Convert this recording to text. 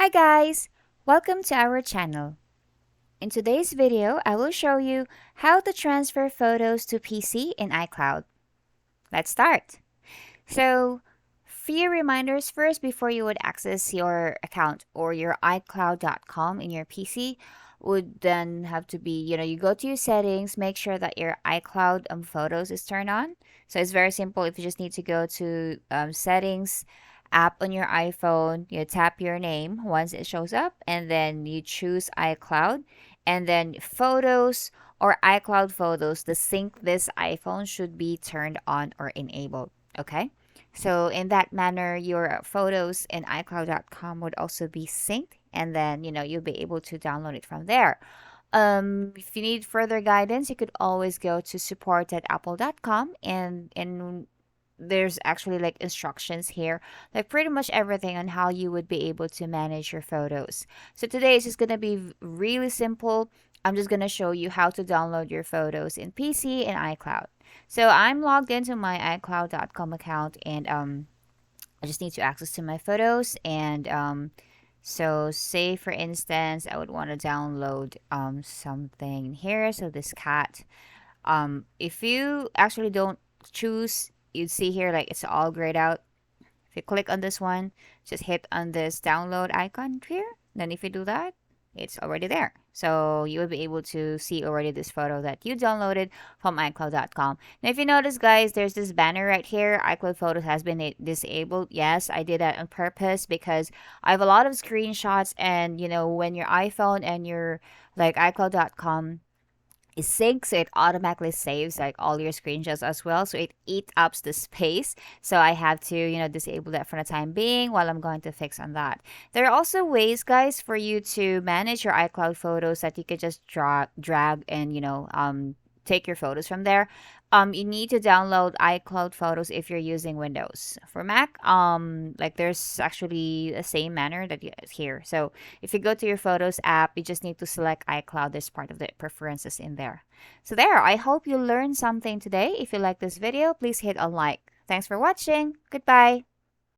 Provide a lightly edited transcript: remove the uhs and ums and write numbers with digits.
Hi guys! Welcome to our channel. In today's video, I will show you how to transfer photos to PC in iCloud. Let's start. So, few reminders first before you would access your account or your iCloud.com in your PC would then have to be, you go to your settings, make sure that your iCloud photos is turned on. So it's very simple. If you just need to go to settings, app on your iPhone, you tap your name once it shows up, and then you choose iCloud, and then photos or iCloud photos, the sync this iPhone should be turned on or enabled. Okay. So in that manner, your photos in iCloud.com would also be synced, and then you'll be able to download it from there. If you need further guidance, you could always go to support@apple.com, and there's actually like instructions here, like pretty much everything on how you would be able to manage your photos. So today is just gonna be really simple. I'm just gonna show you how to download your photos in PC and iCloud. So I'm logged into my iCloud.com account, and I just need to access to my photos, and so say for instance I would want to download something here. So this cat, if you actually don't choose, you'd see here like it's all grayed out. If you click on this one, just hit on this download icon here. Then if you do that, it's already there. So you will be able to see already this photo that you downloaded from iCloud.com. Now, if you notice, guys, there's this banner right here. iCloud Photos has been disabled. Yes, I did that on purpose because I have a lot of screenshots, and when your iPhone and your like iCloud.com is synced, so it automatically saves like all your screenshots as well, so it eats up the space. So I have to disable that for the time being while I'm going to fix on that. There are also ways, guys, for you to manage your iCloud photos that you could just drag and take your photos from there. You need to download iCloud Photos if you're using Windows. For Mac, like there's actually the same manner that is here. So if you go to your Photos app, you just need to select iCloud. There's part of the preferences in there. So there, I hope you learned something today. If you like this video, please hit a like. Thanks for watching. Goodbye.